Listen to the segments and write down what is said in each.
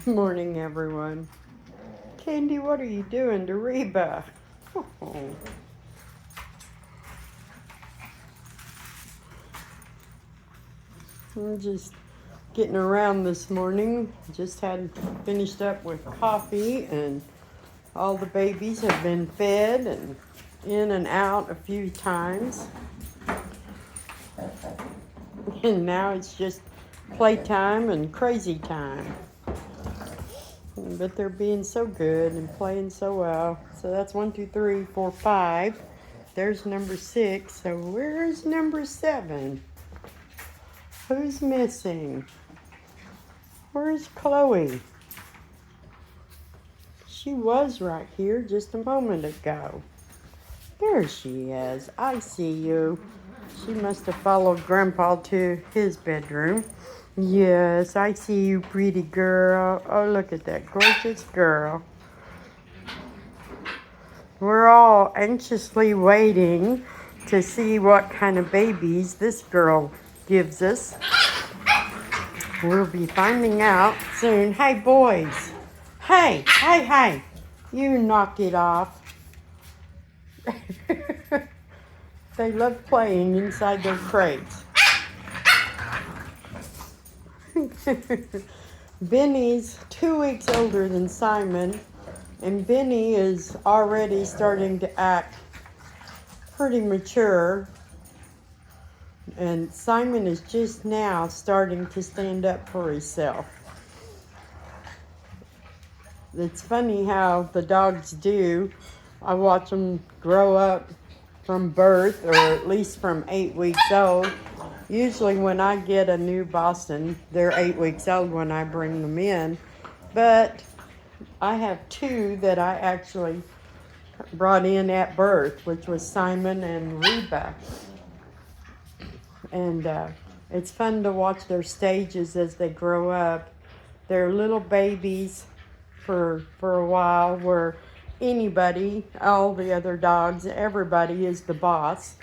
Good morning, everyone. Candy, what are you doing to Reba? Oh. I'm just getting around this morning. Just had finished up with coffee, and all the babies have been fed and in and out a few times. And now it's just playtime and crazy time. But they're being so good and playing so well. So that's 1, 2, 3, 4, 5. There's number 6. So where's number 7? Who's missing? Where's Chloe? She was right here just a moment ago. There she is. I see you. She must have followed Grandpa to his bedroom. Yes, I see you, pretty girl. Oh, look at that gorgeous girl. We're all anxiously waiting to see what kind of babies this girl gives us. We'll be finding out soon. Hey, boys. Hey. You knock it off. They love playing inside their crates. Benny's 2 weeks older than Simon, and Benny is already starting to act pretty mature. And Simon is just now starting to stand up for himself. It's funny how the dogs do. I watch them grow up from birth, or at least from 8 weeks old. Usually when I get a new Boston, they're 8 weeks old when I bring them in. But I have 2 that I actually brought in at birth, which was Simon and Reba. And it's fun to watch their stages as they grow up. They're little babies for a while, where anybody, all the other dogs, everybody is the boss.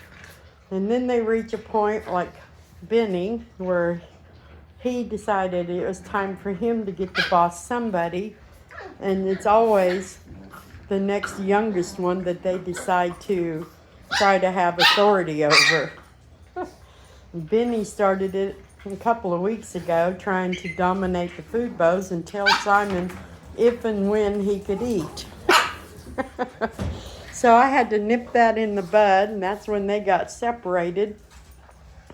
And then they reach a point like Benny, where he decided it was time for him to get to boss somebody. And it's always the next youngest one that they decide to try to have authority over. Benny started it a couple of weeks ago, trying to dominate the food bowls and tell Simon if and when he could eat. So I had to nip that in the bud, and that's when they got separated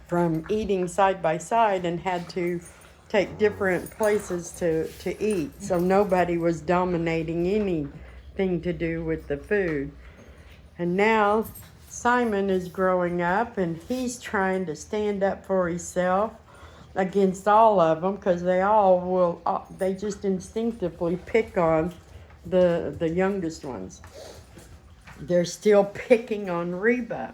from eating side by side and had to take different places to eat. So nobody was dominating anything to do with the food. And now Simon is growing up, and he's trying to stand up for himself against all of them, because they just instinctively pick on the youngest ones. They're still picking on Reba.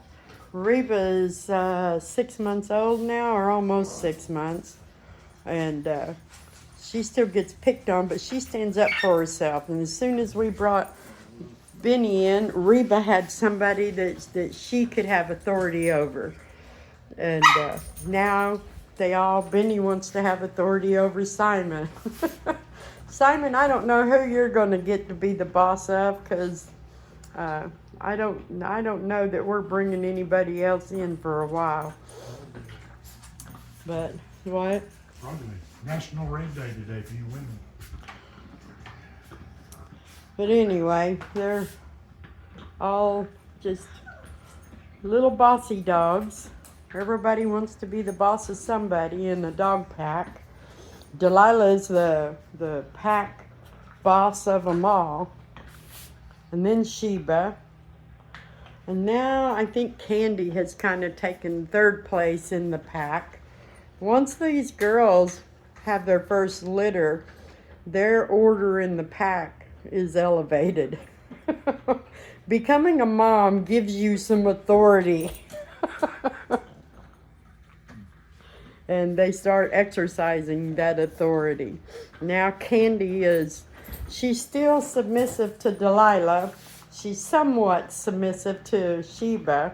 Reba is 6 months old now, or almost 6 months, and she still gets picked on, but she stands up for herself. And as soon as we brought Benny in, Reba had somebody that she could have authority over. And now Benny wants to have authority over Simon. Simon, I don't know who you're going to get to be the boss of, because I don't know that we're bringing anybody else in for a while. But what? Probably National Red Day today for you women. But anyway, they're all just little bossy dogs. Everybody wants to be the boss of somebody in the dog pack. Delilah's the pack boss of them all. And then Sheba. And now I think Candy has kind of taken 3rd place in the pack. Once these girls have their first litter, their order in the pack is elevated. Becoming a mom gives you some authority. And they start exercising that authority. Now Candy she's still submissive to Delilah. She's somewhat submissive to Sheba,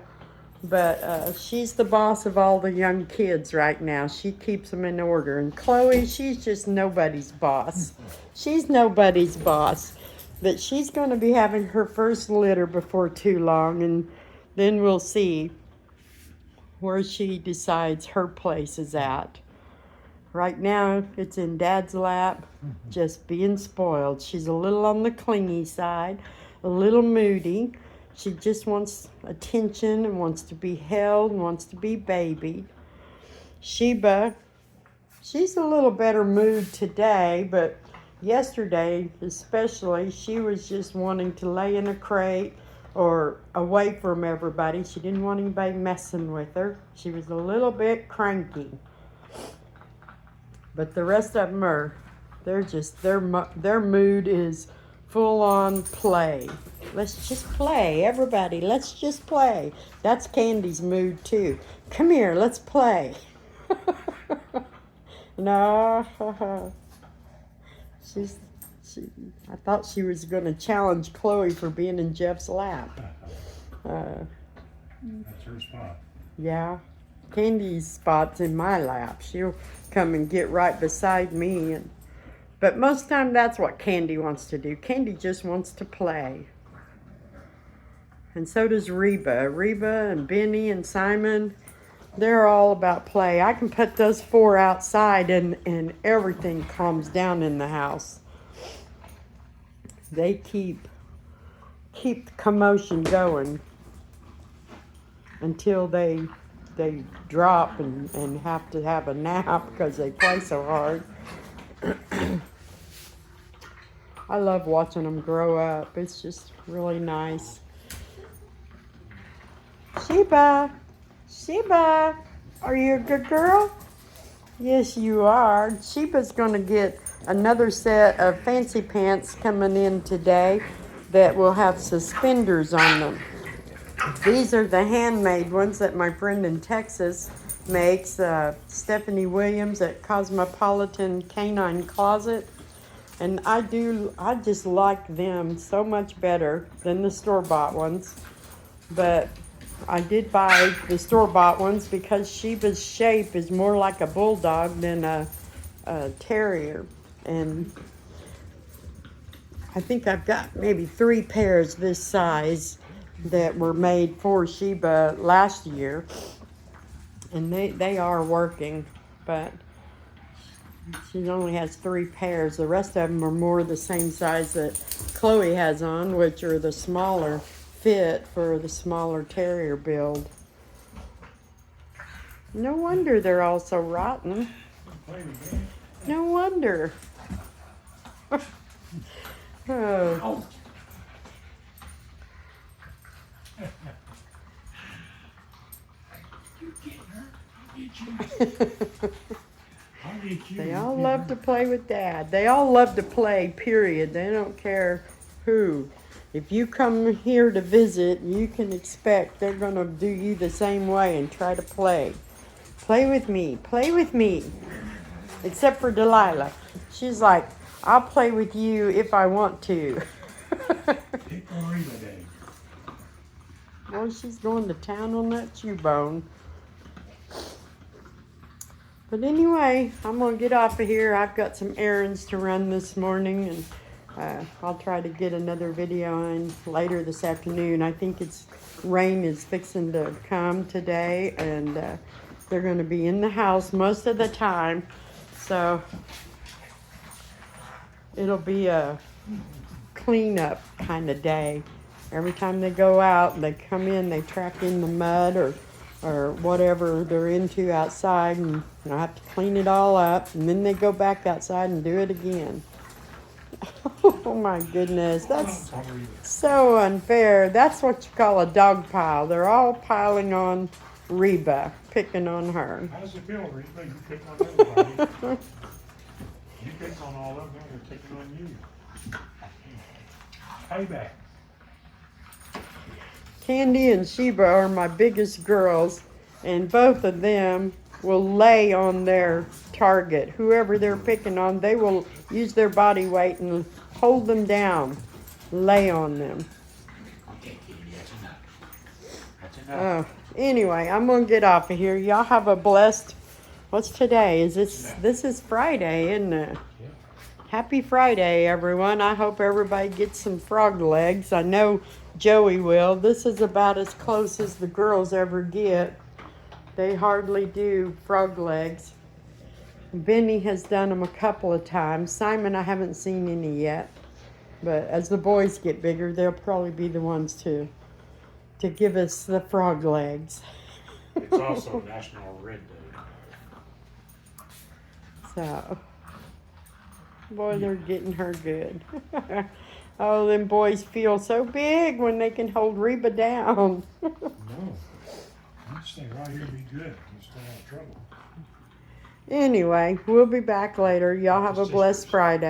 But she's the boss of all the young kids right now. She keeps them in order. And Chloe, she's just nobody's boss. She's nobody's boss. But she's going to be having her first litter before too long. And then we'll see where she decides her place is at. Right now, it's in Dad's lap, just being spoiled. She's a little on the clingy side, a little moody. She just wants attention and wants to be held and wants to be babied. Sheba, she's a little better mood today, but yesterday especially, she was just wanting to lay in a crate or away from everybody. She didn't want anybody messing with her. She was a little bit cranky. But the rest of them are, they're just, their mood is full on play. Let's just play, everybody, let's just play. That's Candy's mood too. Come here, let's play. No, I thought she was going to challenge Chloe for being in Jeff's lap. That's her spot. Yeah, Candy's spot's in my lap. She'll come and get right beside me. But most of the time, that's what Candy wants to do. Candy just wants to play. And so does Reba. Reba and Benny and Simon, they're all about play. I can put those four outside and everything calms down in the house. They keep the commotion going until they drop and have to have a nap because they play so hard. I love watching them grow up. It's just really nice. Sheba, are you a good girl? Yes, you are. Sheba's going to get another set of fancy pants coming in today that will have suspenders on them. These are the handmade ones that my friend in Texas makes, Stephanie Williams at Cosmopolitan Canine Closet. And I just like them so much better than the store-bought ones. But I did buy the store-bought ones because Sheba's shape is more like a bulldog than a terrier. And I think I've got maybe 3 pairs this size that were made for Sheba last year. And they are working, but she only has 3 pairs. The rest of them are more the same size that Chloe has on, which are the smaller fit for the smaller terrier build. No wonder they're all so rotten. No wonder. Oh. They all love to play with Dad. They all love to play, period. They don't care who. If you come here to visit, you can expect they're going to do you the same way and try to play. Play with me. Play with me. Except for Delilah. She's like, I'll play with you if I want to. Well, she's going to town on that chew bone. But anyway, I'm going to get off of here. I've got some errands to run this morning, and I'll try to get another video in later this afternoon. I think rain is fixing to come today, and they're going to be in the house most of the time. So it'll be a cleanup kind of day. Every time they go out, they come in, they track in the mud or whatever they're into outside, and I have to clean it all up, and then they go back outside and do it again. Oh my goodness, that's so unfair. That's what you call a dog pile. They're all piling on Reba, picking on her. How's it feel, Reba? You pick on everybody. You pick on all of them, they're picking on you. Payback. Candy and Sheba are my biggest girls, and both of them will lay on their target. Whoever they're picking on, they will use their body weight and hold them down, lay on them. Okay, Candy, that's enough. That's enough. Anyway, I'm gonna get off of here. Y'all have a blessed. What's today? This is Friday, isn't it? Yeah. Happy Friday, everyone. I hope everybody gets some frog legs. I know Joey will. This is about as close as the girls ever get. They hardly do frog legs. Benny has done them a couple of times. Simon, I haven't seen any yet. But as the boys get bigger, they'll probably be the ones to give us the frog legs. It's also National Red Day. So, boy, they're getting her good. Oh, them boys feel so big when they can hold Reba down. No. You stay right here and be good. You stay out of trouble. Anyway, we'll be back later. Y'all have a blessed Friday.